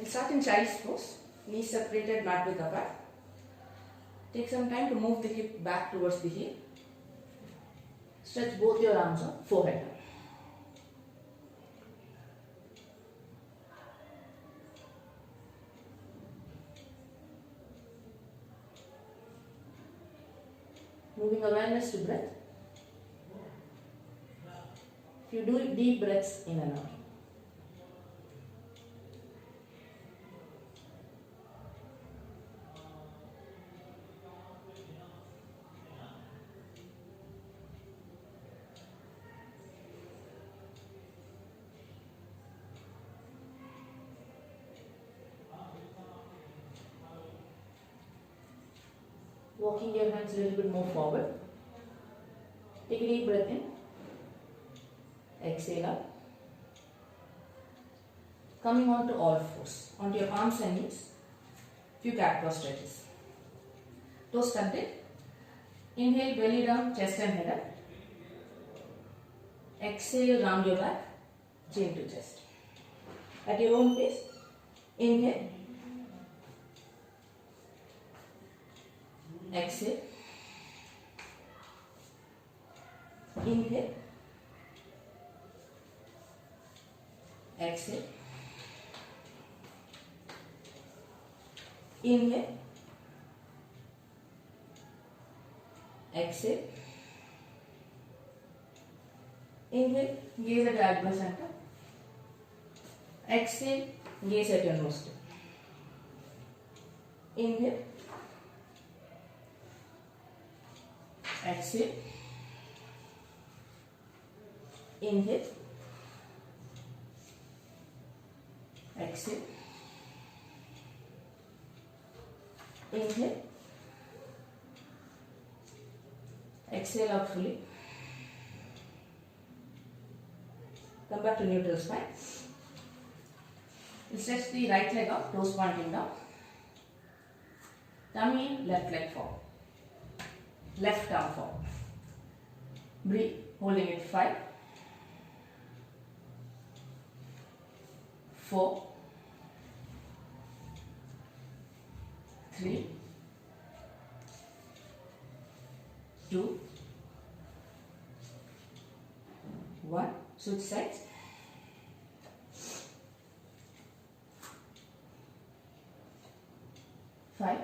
We'll start in child's pose. Knees separated, mat width apart. Take some time to move the hip back towards the heel. Stretch both your arms on forehead. Moving awareness to breath. You do deep breaths in and out. Walking your hands a little bit more forward. Take a deep breath in. Exhale up. Coming on to all fours. Onto your arms and knees. Few cat-cow stretches. Toes tucked in. Inhale, belly down, chest and head up. Exhale, round your back, chin to chest. At your own pace. Inhale. Exhale. Inhale. Exhale. Inhale. Exhale. Inhale. Gaze at your elbow center. Exhale. Gaze at your nose tip. Inhale. Exhale. Inhale. Exhale. Inhale. Exhale out fully. Come back to neutral spine. We'll stretch the right leg up, toes pointing down. Tummy in, left leg forward. Left arm forward. Breathe, holding it 5, 4, 3, 2, 1. Switch sides. Five,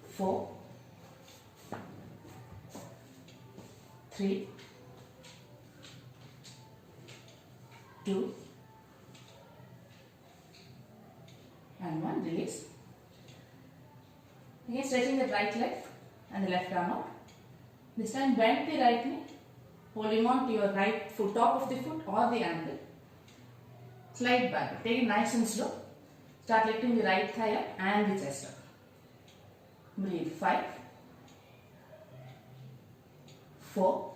4, 3, 2, and 1. Release. Again stretching the right leg and the left arm out. This time bend the right knee, holding on to your right foot, top of the foot or the ankle. Slide back. Take it nice and slow. Start lifting the right thigh up and the chest up. Breathe. 5, 4,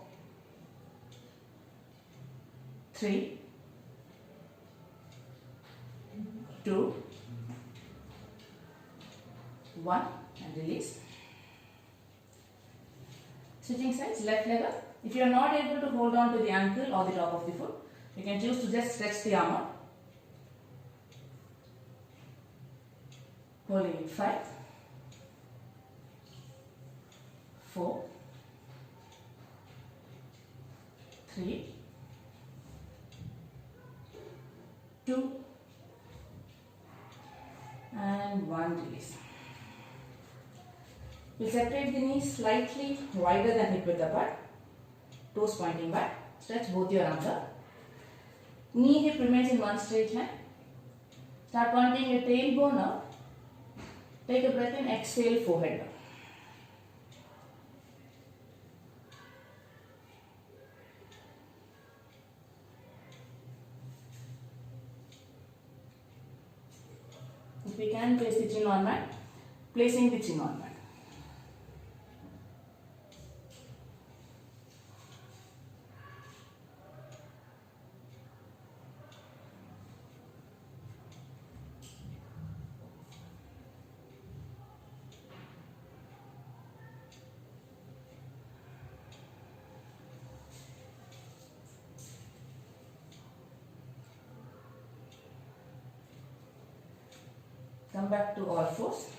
3, 2, 1, and release. Switching sides, left leg up. If you are not able to hold on to the ankle or the top of the foot, you can choose to just stretch the arm out. Holding it 5, 4, 3, 2, and 1. Release. We'll separate the knees slightly wider than hip width apart. Toes pointing back. Stretch both your arms up. Knee hip remains in one straight line. Start pointing your tailbone up. Take a breath in, exhale, forehead down. If we can, place the chin on mat. Placing the chin on mat. Come back to all fours.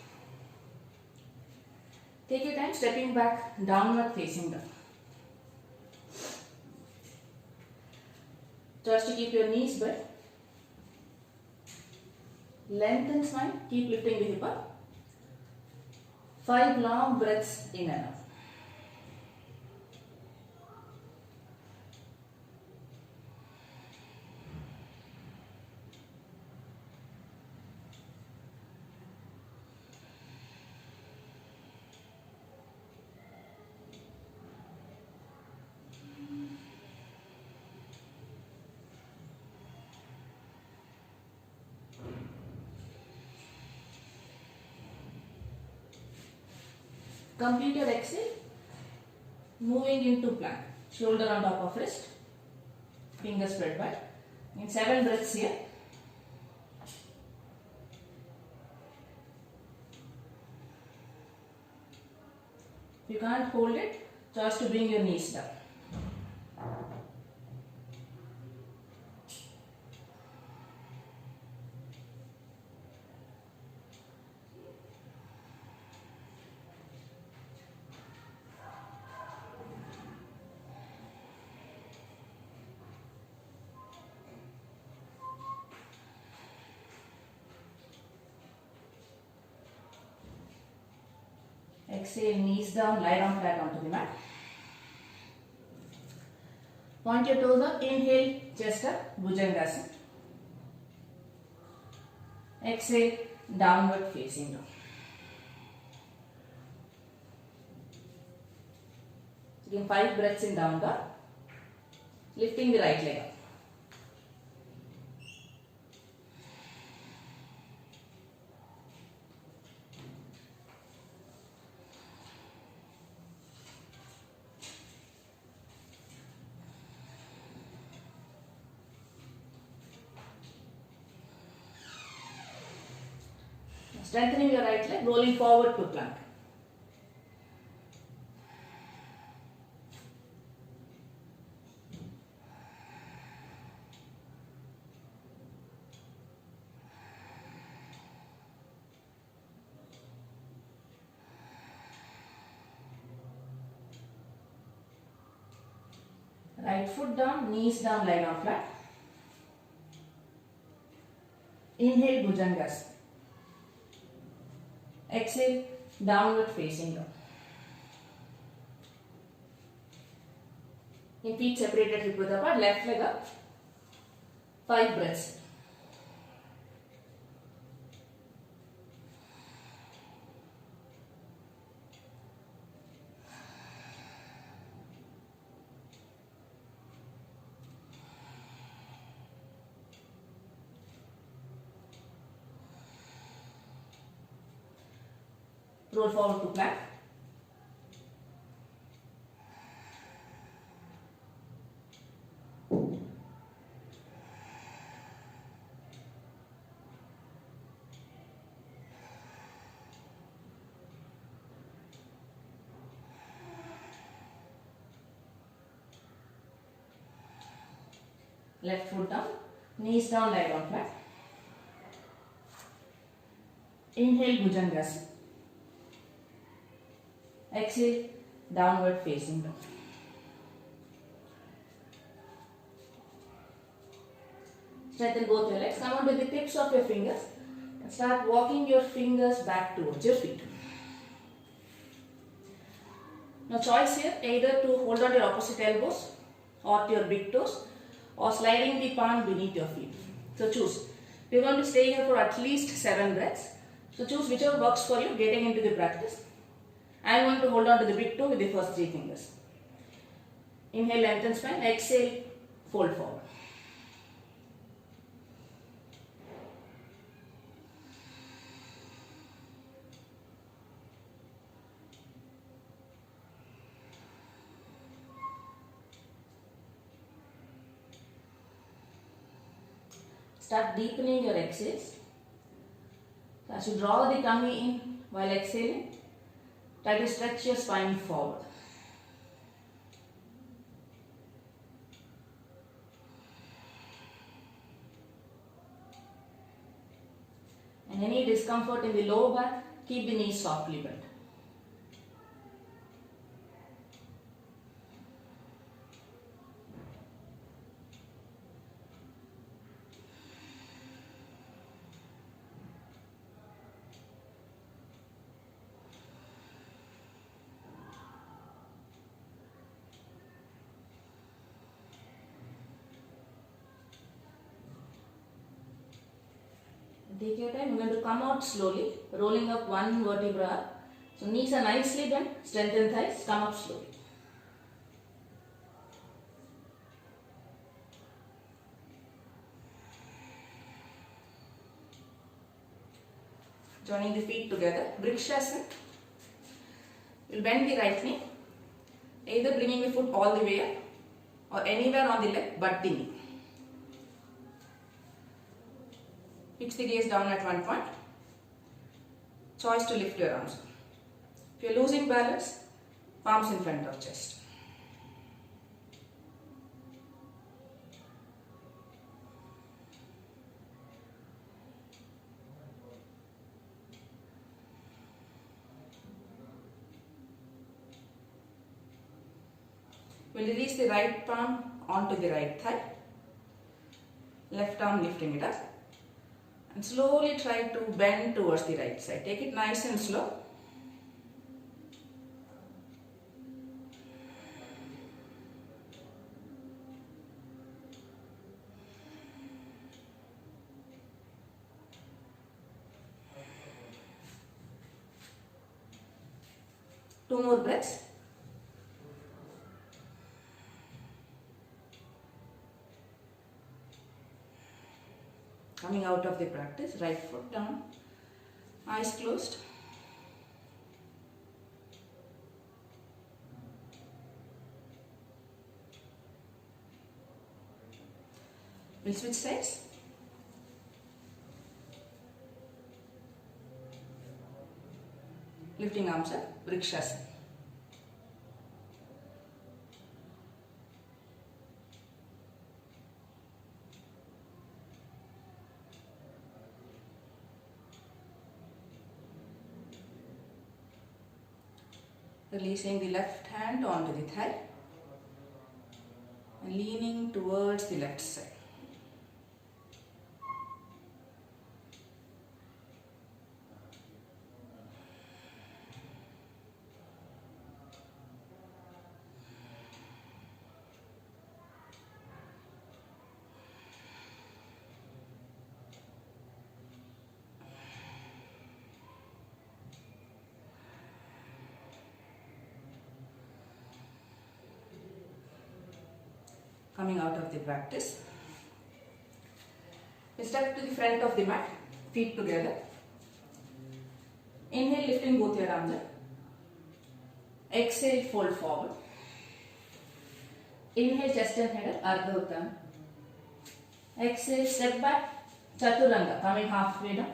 Take your time stepping back, downward facing dog. Just to keep your knees bent. Lengthen spine, keep lifting the hip up. 5 long breaths in and out. Complete your exhale, moving into plank. Shoulder on top of wrist, fingers spread wide. In 7 breaths here. If you can't hold it, just to bring your knees down. Exhale, knees down, lie down flat onto the mat. Point your toes up, inhale, chest up, Bhujangasana. Exhale, downward facing dog. Again 5 breaths in down dog. Lifting the right leg up. Strengthening your right leg, rolling forward to plank. Right foot down, knees down, lie down flat. Inhale, Bhujangasana. Exhale, downward facing dog. In feet separated hip width apart, left leg up. 5 breaths. Roll forward to plank. Left foot down, knees down, lie down flat. Inhale, Bhujangasana. Exhale, downward facing dog. Straighten both your legs. Come on to the tips of your fingers and start walking your fingers back towards your feet. Now choice here, either to hold on to your opposite elbows or to your big toes or sliding the palm beneath your feet. So choose. We are going to stay here for at least 7 breaths. So choose whichever works for you getting into the practice. I am going to hold on to the big toe with the first 3 fingers. Inhale, lengthen spine. Exhale, fold forward. Start deepening your exhales. So as you draw the tummy in while exhaling, try to stretch your spine forward. Any discomfort in the lower back, keep the knees softly bent. Take your time. We're going to come out slowly, rolling up one vertebra. So knees are nicely bent, strengthen thighs, come up slowly. Joining the feet together, Vrikshasana. We'll bend the right knee, either bringing the foot all the way up or anywhere on the leg but the knee. Fix the gaze down at one point. Choice to lift your arms. If you are losing balance, palms in front of chest. We'll release the right palm onto the right thigh. Left arm lifting it up. And slowly try to bend towards the right side. Take it nice and slow. Two more breaths. Coming out of the practice, right foot down, eyes closed. We'll switch sides. Lifting arms up, Vrikshasana. Releasing the left hand onto the thigh and leaning towards the left side. Coming out of the practice, we step to the front of the mat, feet together. Inhale, lifting both your arms up. Exhale, fold forward. Inhale, chest and head up, Ardha Uttanam. Exhale, step back, Chaturanga, coming halfway down.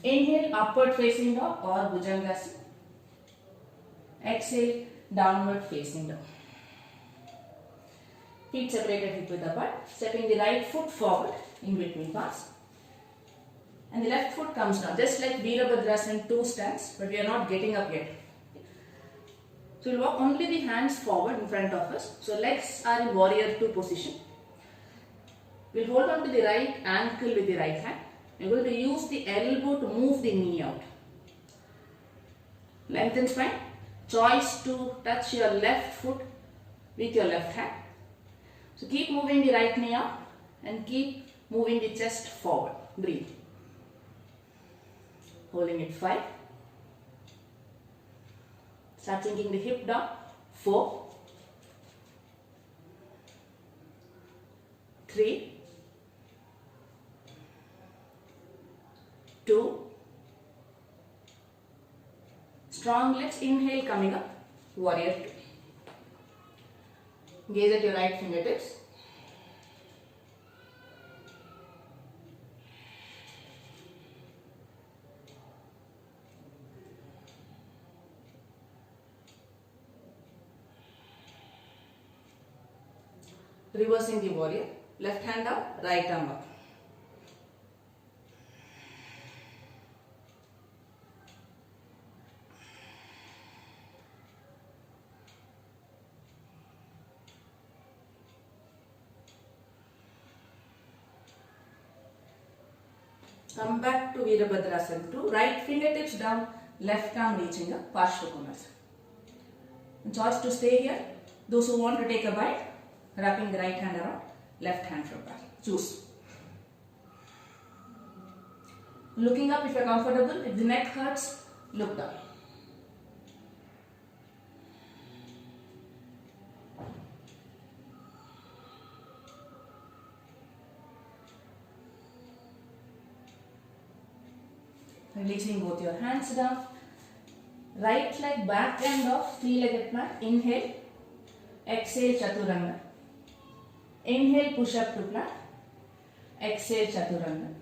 Inhale, upward facing dog or Bhujangasana. Exhale, downward facing dog. Feet separated hip width apart, stepping the right foot forward in between palms. And the left foot comes down, just like Veerabhadrasana 2 stands, but we are not getting up yet. So we'll walk only the hands forward in front of us. So legs are in warrior 2 position. We'll hold on to the right ankle with the right hand. We're going to use the elbow to move the knee out. Lengthen spine. Choice to touch your left foot with your left hand. So keep moving the right knee up and keep moving the chest forward. Breathe. Holding it 5. Start sinking the hip down. 4. 3. 2. Strong legs. Inhale coming up. Warrior 2. Gaze at your right fingertips. Reversing the warrior. Left hand up, right arm up. Come back to Virabhadrasana 2. Right fingertips down, left arm reaching up, Parshva Konasana. Choice to stay here. Those who want to take a bite, wrapping the right hand around, left hand from back. Choose. Looking up if you are comfortable. If the neck hurts, look down. Releasing both your hands down. Right leg back end of three-legged mat. Inhale. Exhale Chaturanga. Inhale push up to plank. Exhale Chaturanga.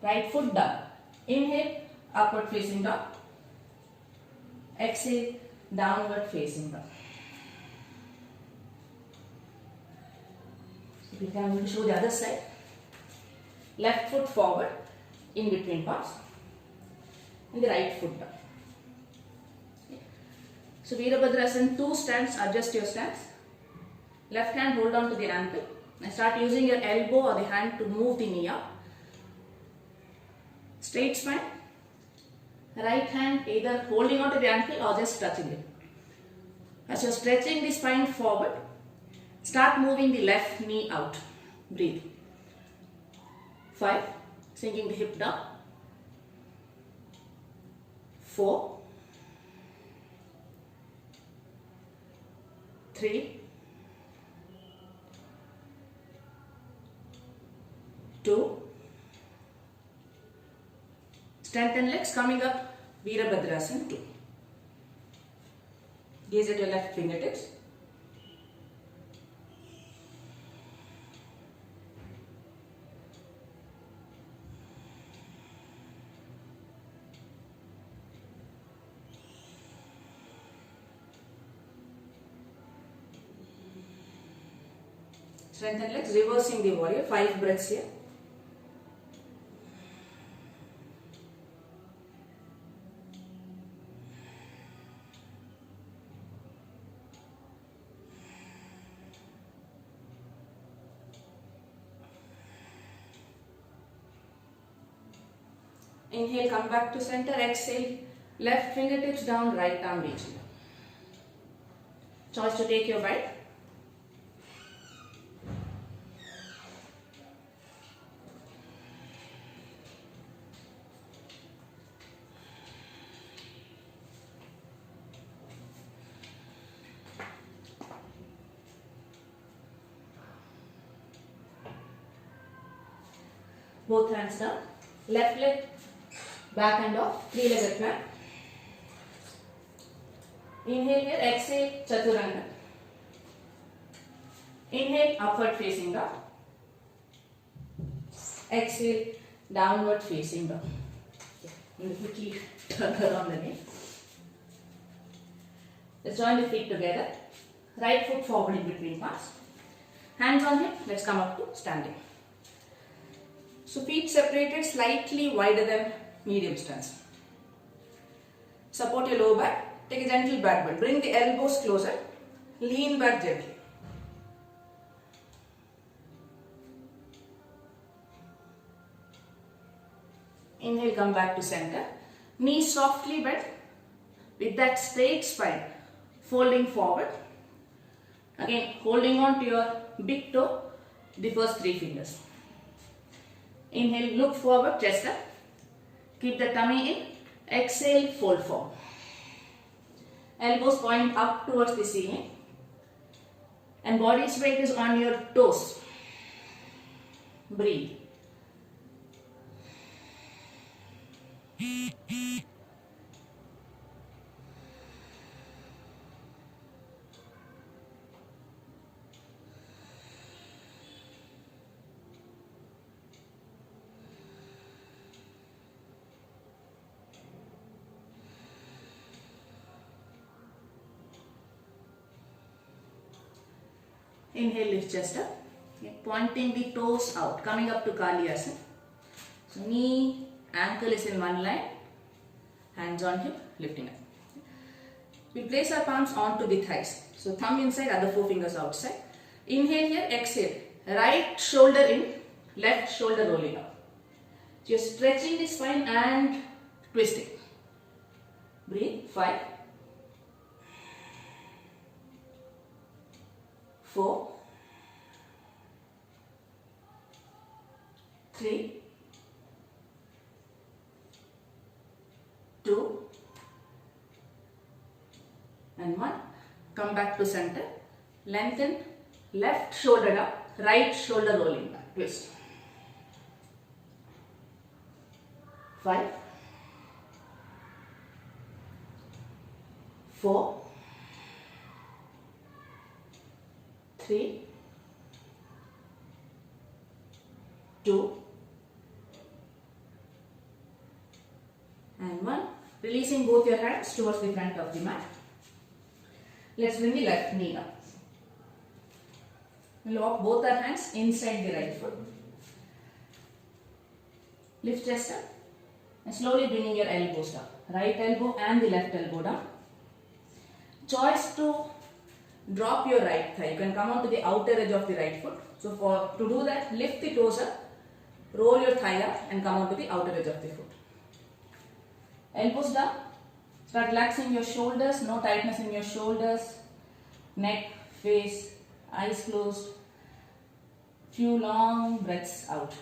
Right foot down. Inhale upward facing dog. Exhale downward facing dog. We can show the other side. Left foot forward in between paws. And the right foot down. So Virabhadrasana 2 stance, adjust your stance. Left hand hold on to the ankle and start using your elbow or the hand to move the knee up. Straight spine. Right hand either holding on to the ankle or just touching it. As you are stretching the spine forward, start moving the left knee out. Breathe. 5. Sinking the hip down. 4. 3. 2. Strengthen legs, coming up Virabhadrasana 2. Gaze at your left fingertips. Strengthen legs, reversing the warrior. 5 breaths here. Inhale, come back to center. Exhale, left fingertips down, right arm reaching. Choice to take your bite. Both hands down. Left leg back end off. Three-legged plank. Inhale here. Exhale Chaturanga. Inhale upward facing dog. Exhale downward facing dog. Quickly turn around again. Let's join the feet together. Right foot forward in between paws. Hands on hip. Let's come up to standing. So feet separated slightly wider than medium stance. Support your lower back. Take a gentle back bend. Bring the elbows closer. Lean back gently. Inhale, come back to center. Knees softly bent with that straight spine. Folding forward. Again, holding on to your big toe, the first 3 fingers. Inhale, look forward, chest up. Keep the tummy in. Exhale, fold forward. Elbows point up towards the ceiling. And body's weight is on your toes. Breathe. Inhale, lift chest up. Okay. Pointing the toes out, coming up to Kalyasana. So knee, ankle is in one line. Hands on hip, lifting up. We place our palms onto the thighs. So thumb inside, other 4 fingers outside. Inhale here, exhale. Right shoulder in, left shoulder rolling up. So you're stretching the spine and twisting. Breathe. 5, 4, 3, 2, and 1. Come back to center. Lengthen left shoulder up, right shoulder rolling back. Twist. 5, 4, 3, 2, and 1. Releasing both your hands towards the front of the mat. Let's bring the left knee up. We'll walk both our hands inside the right foot. Lift chest up and slowly bringing your elbows down. Right elbow and the left elbow down. Choice to drop your right thigh. You can come onto the outer edge of the right foot. So to do that, lift the toes up, roll your thigh up and come onto the outer edge of the foot. Elbows down. Start relaxing your shoulders, no tightness in your shoulders, neck, face, eyes closed. Few long breaths out.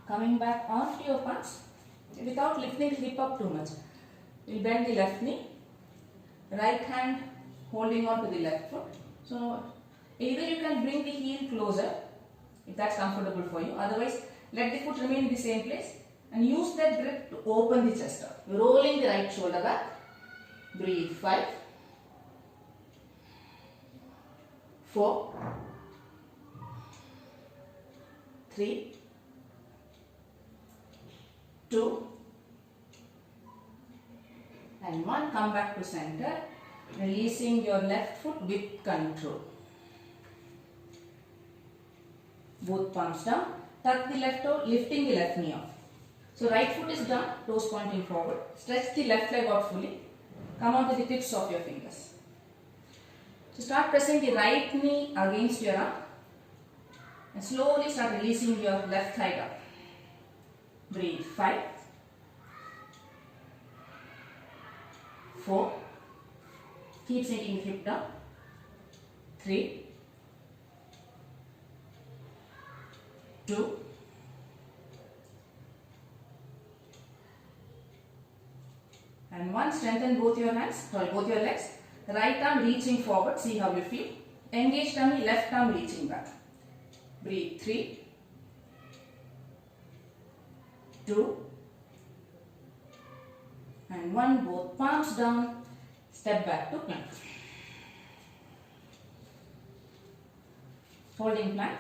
Coming back onto your palms without lifting the hip up too much. You'll bend the left knee, right hand holding on to the left foot. So either you can bring the heel closer if that's comfortable for you. Otherwise, let the foot remain in the same place and use that grip to open the chest up. Rolling the right shoulder back. Breathe. 5, 4, 3, 2, and 1. Come back to center, releasing your left foot with control. Both palms down. Tuck the left toe, lifting the left knee off. So right foot is down, toes pointing forward. Stretch the left leg out fully. Come on to the tips of your fingers. So start pressing the right knee against your arm and slowly start releasing your left thigh down. Breathe. 5, 4, keep sinking the hip down. 3, 2, and 1. Strengthen both your hands, both your legs. Right arm reaching forward, see how you feel. Engage tummy, left arm reaching back. Breathe. 3, 2, and 1. Both palms down. Step back to plank. Holding plank.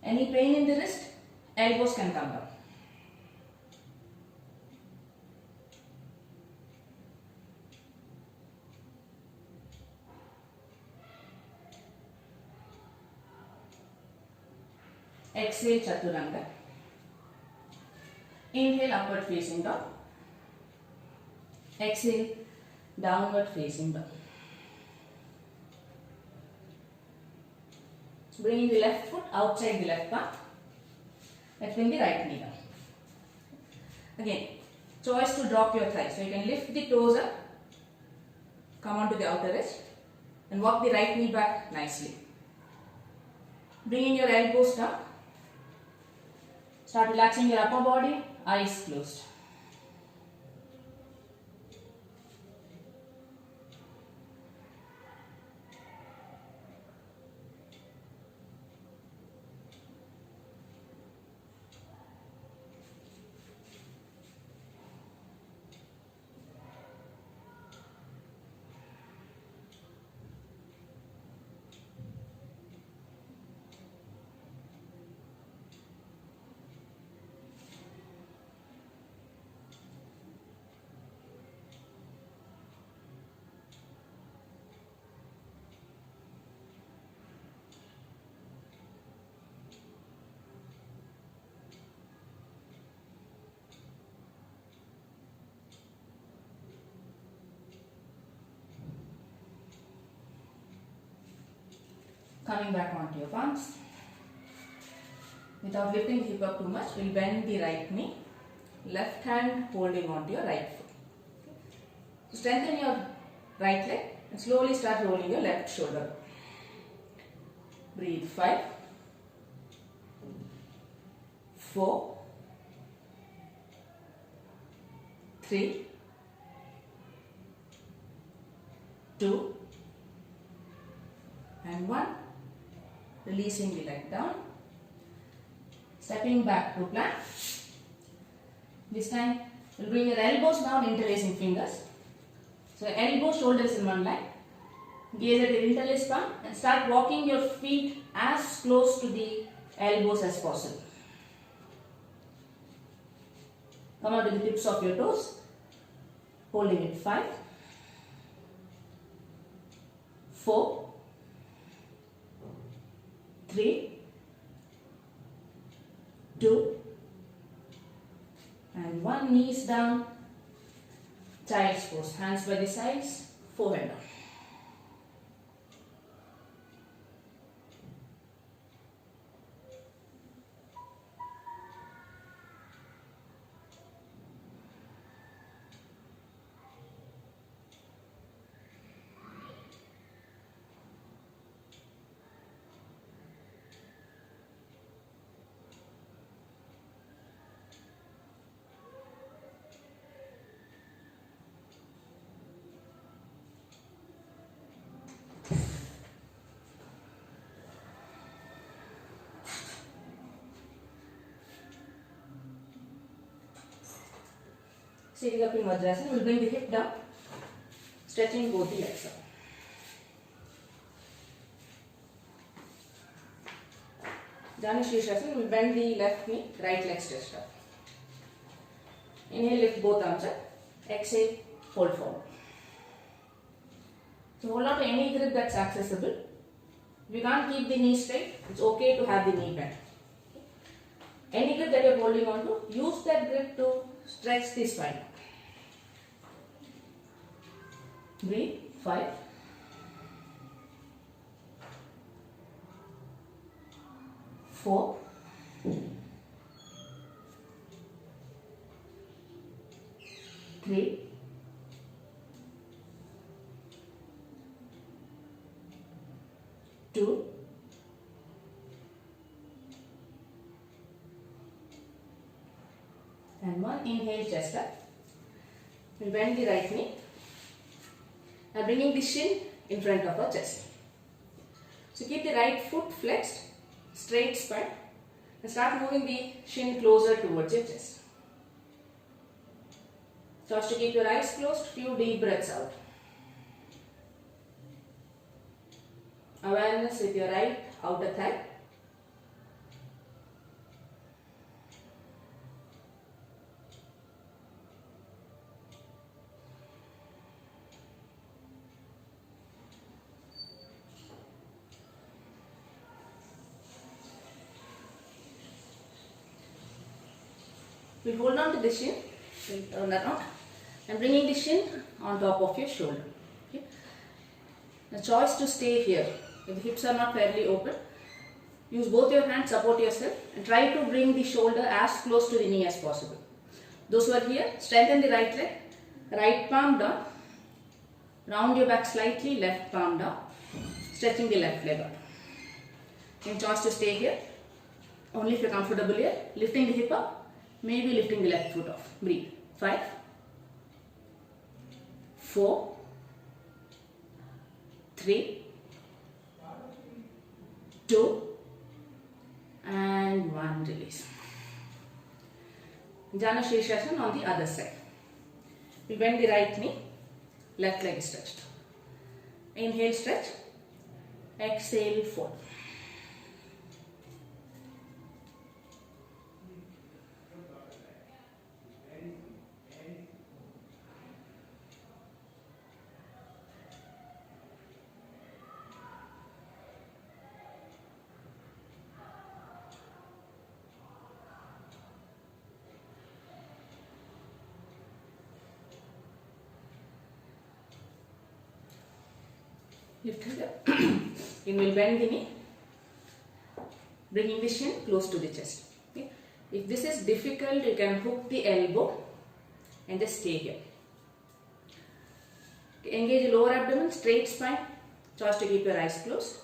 Any pain in the wrist? Elbows can come down. Exhale, Chaturanga. Inhale, upward facing dog. Exhale, downward facing dog. Bring the left foot outside the left palm. Let's bring the right knee down. Again, choice to drop your thighs. So you can lift the toes up, come onto the outer edge, and walk the right knee back nicely. Bringing your elbows down. Start relaxing your upper body, eyes closed. Coming back onto your palms. Without lifting the hip up too much, we'll bend the right knee. Left hand holding onto your right foot. So strengthen your right leg and slowly start rolling your left shoulder. Breathe. 5, 4, 3, 2, and 1. Releasing the leg down. Stepping back to plank. This time, we'll bring your elbows down, interlacing fingers. So elbow, shoulders in one line. Gaze at your interlaced palm and start walking your feet as close to the elbows as possible. Come out to the tips of your toes. Holding it. 5, 4, 3, 2, and 1. Knees down. Child's pose. Hands by the sides. Forehead down. Sitting up in Vajrasana, we'll bring the hip down, stretching both the legs up. Janu Shirshasana, we'll bend the left knee, right leg stretched up. Inhale, lift both arms up. Exhale, fold forward. So hold on to any grip that's accessible. If you can't keep the knee straight, it's okay to have the knee bent. Any grip that you're holding on to, use that grip to stretch the spine. Breathe. 5, 4, 3, 2, and 1. Inhale, chest up. We bend the right knee. Now bringing the shin in front of our chest. So keep the right foot flexed, straight spine, and start moving the shin closer towards your chest. So to keep your eyes closed, few deep breaths out. Awareness with your right outer thigh. We'll hold on to the shin, we'll turn around and bringing the shin on top of your shoulder. Okay. The choice to stay here. If the hips are not fairly open, use both your hands, support yourself and try to bring the shoulder as close to the knee as possible. Those who are here, strengthen the right leg, right palm down, round your back slightly, left palm down, stretching the left leg out. Any choice to stay here, only if you're comfortable here, lifting the hip up. Maybe lifting the left foot off. Breathe. 5, 4, 3, 2, and 1. Release. Janu Shirshasana on the other side. We bend the right knee, left leg is stretched. Inhale, stretch. Exhale, fold. Lift it up. Then we'll bend the knee, bringing the shin close to the chest. Okay. If this is difficult, you can hook the elbow and just stay here. Okay. Engage lower abdomen, straight spine. Choose to keep your eyes closed.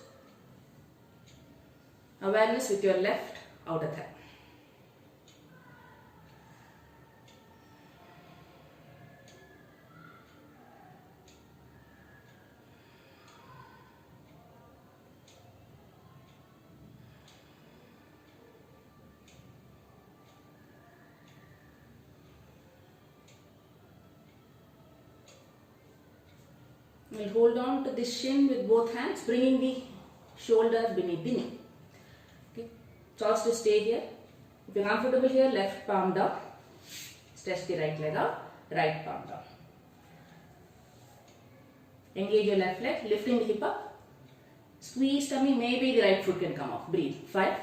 Awareness with your left outer thigh. We'll hold on to the shin with both hands, bringing the shoulder beneath the knee. Okay. Choose to stay here. If you're comfortable here, left palm down. Stretch the right leg out, right palm down. Engage your left leg, lifting the hip up. Squeeze tummy, maybe the right foot can come up. Breathe. 5,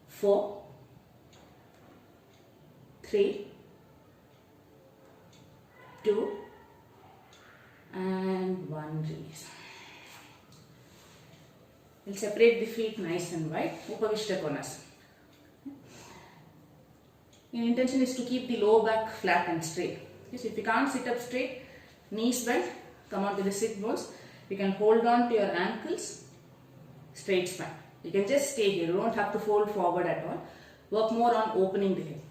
4, 3, 2, and 1. Release. We'll separate the feet nice and wide. Upavishta Konasana. Your intention is to keep the lower back flat and straight. So if you can't sit up straight, knees bent, come on to the sit bones. You can hold on to your ankles, straight spine. You can just stay here. You don't have to fold forward at all. Work more on opening the hip.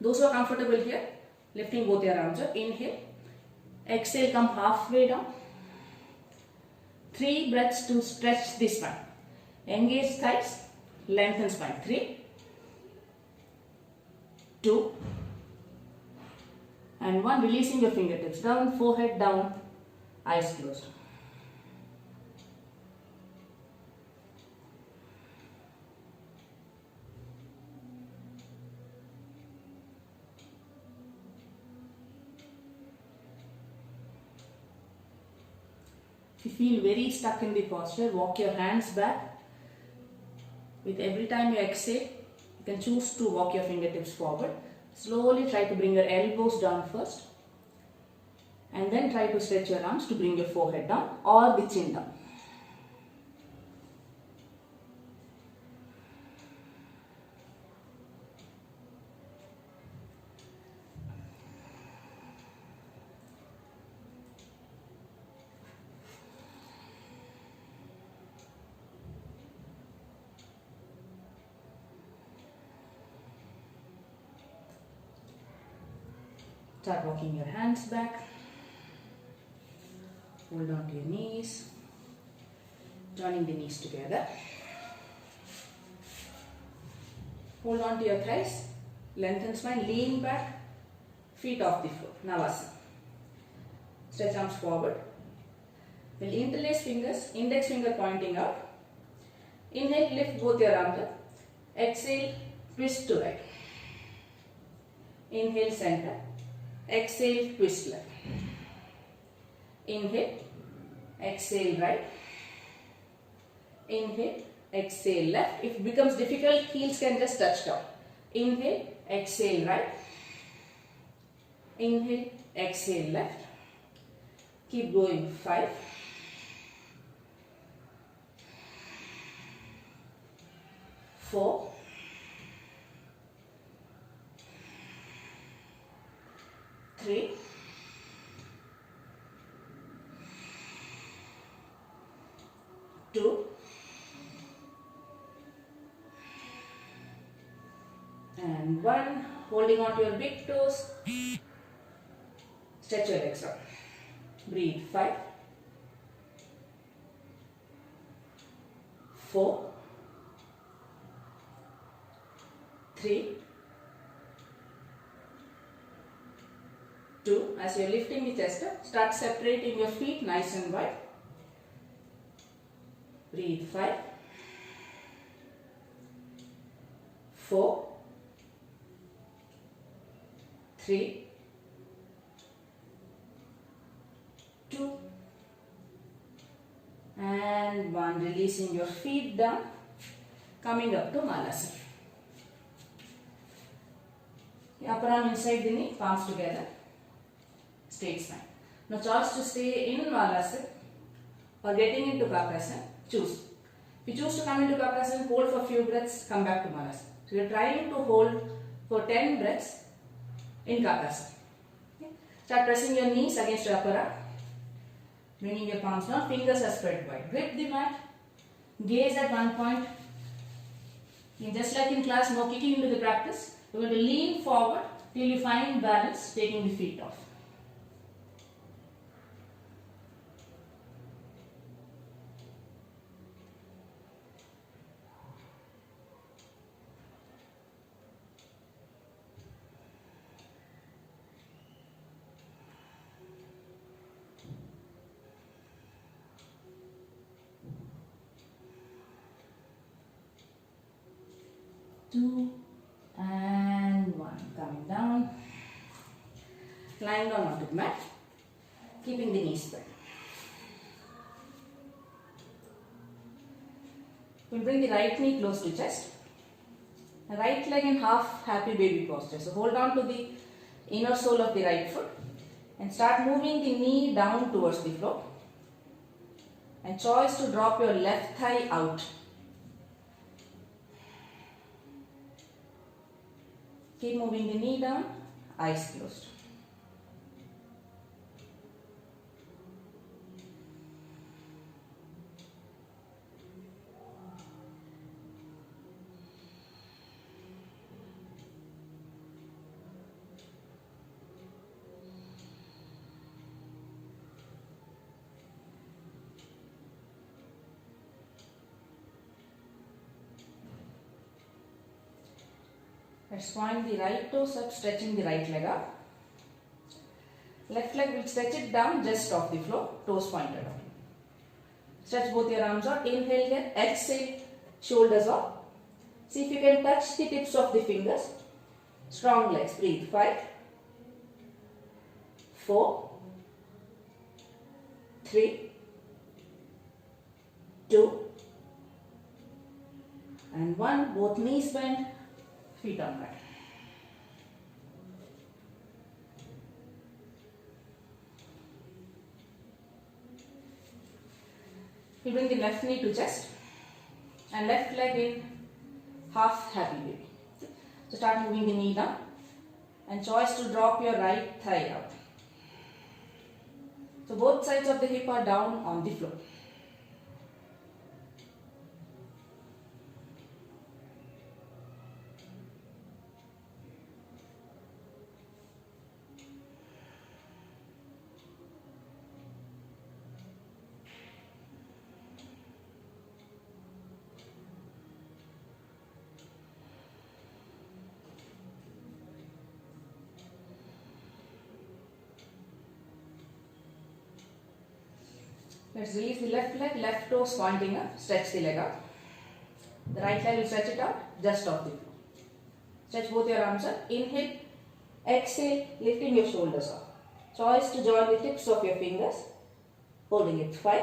Those who are comfortable here, lifting both your arms up. Inhale. Exhale, come halfway down. 3 breaths to stretch the spine. Engage thighs, lengthen spine. 3, 2, and 1. Releasing your fingertips down, forehead down, eyes closed. If you feel very stuck in the posture, walk your hands back. With every time you exhale, you can choose to walk your fingertips forward. Slowly try to bring your elbows down first. And then try to stretch your arms to bring your forehead down or the chin down. Start walking your hands back. Hold on to your knees. Joining the knees together. Hold on to your thighs. Lengthen spine. Lean back. Feet off the floor. Navasana. Stretch arms forward. We'll interlace fingers. Index finger pointing out. Inhale. Lift both your arms up. Exhale. Twist to right. Inhale. Center. Exhale, twist left. Inhale, exhale right. Inhale, exhale left. If it becomes difficult, heels can just touch down. Inhale, exhale right. Inhale, exhale left. Keep going. 5, 4, 3, 2, and 1. Holding on to your big toes. Stretch your legs out. Breathe. 5, 4, 3, 2. As you are lifting the chest up, start separating your feet nice and wide. Breathe. 5, 4, 3, 2, and 1. Releasing your feet down, coming up to Malasana. Upper arm inside the knee, palms together. Straight spine. Now choose to stay in Malasana or getting into Bakasana. Choose. If you choose to come into Kakrasana, hold for a few breaths, come back to Manasana. So you are trying to hold for 10 breaths in Kakrasana. Okay. Start pressing your knees against your upper arm. Bringing your palms down, fingers are spread wide. Grip the mat, gaze at one point. And just like in class, no kicking into the practice. You're going to lean forward till you find balance, taking the feet off. Two and one. Coming down. Lying down onto the mat. Keeping the knees spread. We'll bring the right knee close to chest. Right leg in half happy baby posture. So hold on to the inner sole of the right foot and start moving the knee down towards the floor. And choice to drop your left thigh out. Keep moving the knee down, eyes closed. Let's point the right toes up, stretching the right leg up. Left leg will stretch it down just off the floor, toes pointed up. Stretch both your arms out. Inhale here, exhale, shoulders up. See if you can touch the tips of the fingers. Strong legs, breathe. 5, 4, 3, 2, and 1. Both knees bent. Feet on mat. You bring the left knee to chest and left leg in half happy baby. So start moving the knee down and choice to drop your right thigh out. So both sides of the hip are down on the floor. Let's release the left leg, left toes pointing up, stretch the leg up. The right leg will stretch it out, just off the floor. Stretch both your arms up, inhale, exhale, lifting your shoulders up. Choice to join the tips of your fingers, holding it. 5,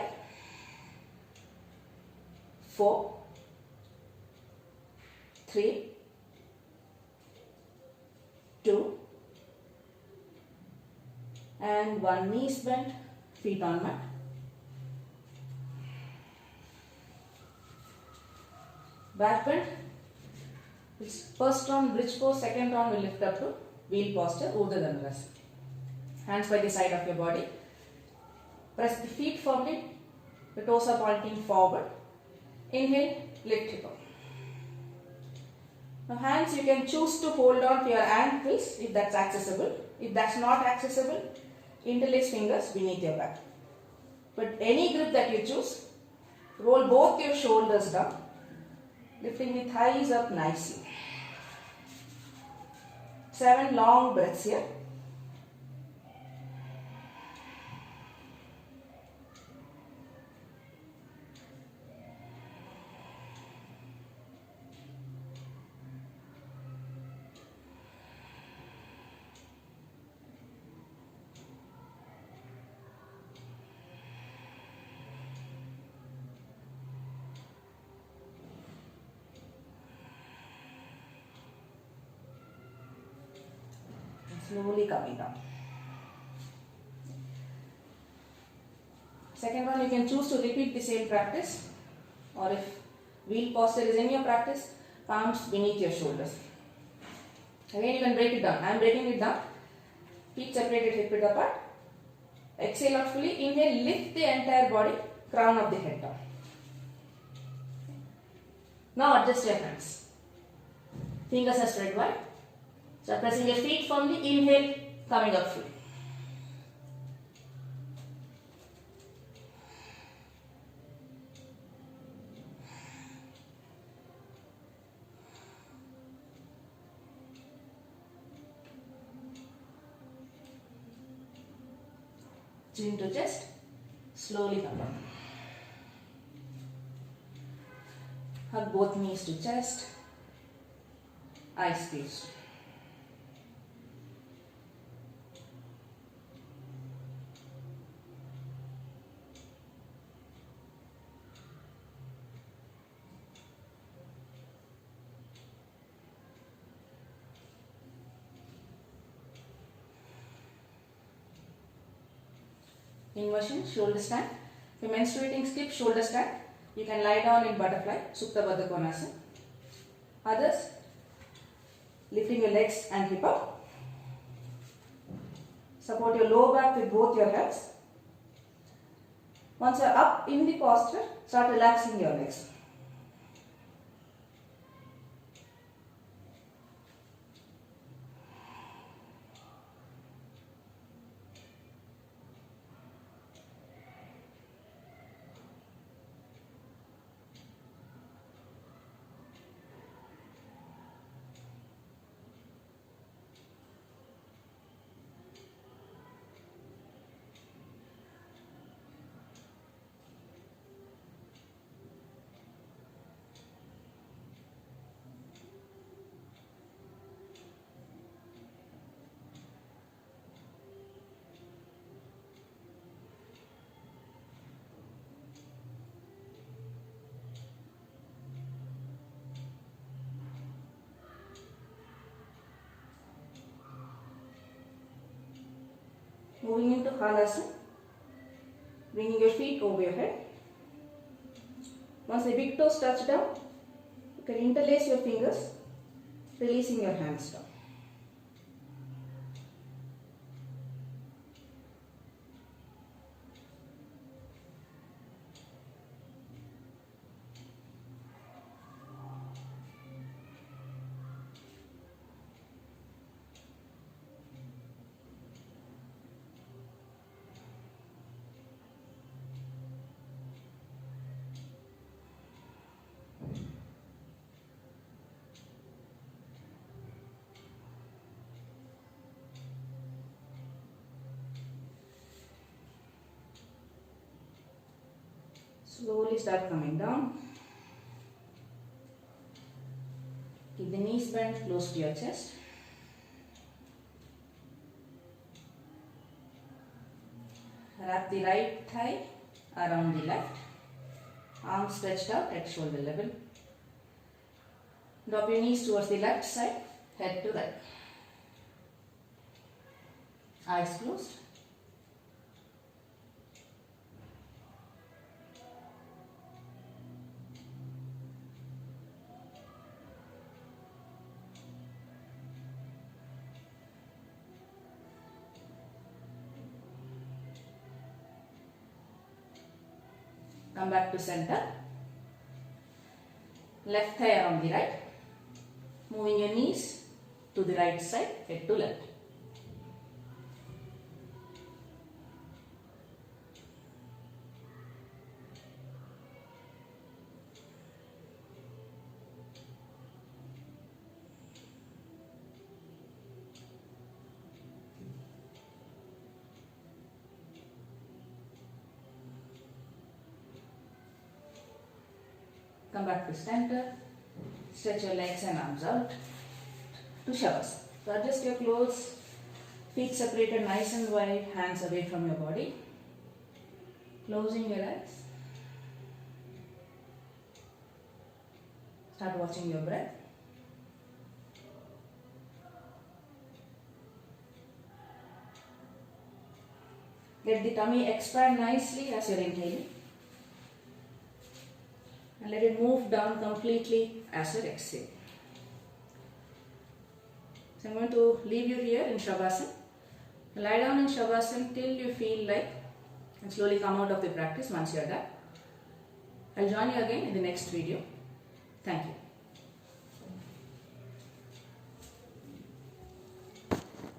4, 3, 2, and 1. Knees bent, feet on mat. Back bend. First round bridge pose, second round will lift up to wheel posture, Urdhva Dhanurasana. Hands by the side of your body. Press the feet firmly. The toes are pointing forward. Inhale, lift hip up. Now hands you can choose to hold on to your ankles if that's accessible. If that's not accessible, interlace fingers beneath your back. But any grip that you choose, roll both your shoulders down. Lifting the thighs up nicely. 7 long breaths here. Slowly coming down. Second one, you can choose to repeat the same practice, or if Wheel posture is in your practice. Palms beneath your shoulders. Again, you can break it down. I am breaking it down. Feet separated, hip width apart. Exhale out fully. Inhale, lift the entire body. Crown of the head down. Now adjust your hands. Fingers are spread wide. So pressing your feet firmly. Inhale, coming up fully. Chin to chest, slowly come down. Hug both knees to chest, eyes closed. Inversion, shoulder stand. If you're menstruating, skip shoulder stand. You can lie down in butterfly, Supta Baddha Konasana. Others, lifting your legs and hip up. Support your lower back with both your hands. Once you're up in the posture, start relaxing your legs. Moving into Halasana, bringing your feet over your head. Once the big toes touch down, you can interlace your fingers, releasing your hands down. Slowly start coming down. Keep the knees bent close to your chest. Wrap the right thigh around the left. Arms stretched out at shoulder level. Drop your knees towards the left side, head to right. Eyes closed. Come back to center. Left thigh around the right. Moving your knees to the right side, head to left. Come back to center. Stretch your legs and arms out to Savasana. So adjust your clothes. Feet separated nice and wide. Hands away from your body. Closing your eyes. Start watching your breath. Let the tummy expand nicely as you're inhaling. And let it move down completely as you exhale. So I'm going to leave you here in Shavasana. Lie down in Shavasana till you feel like, and slowly come out of the practice once you are done. I'll join you again in the next video. Thank you.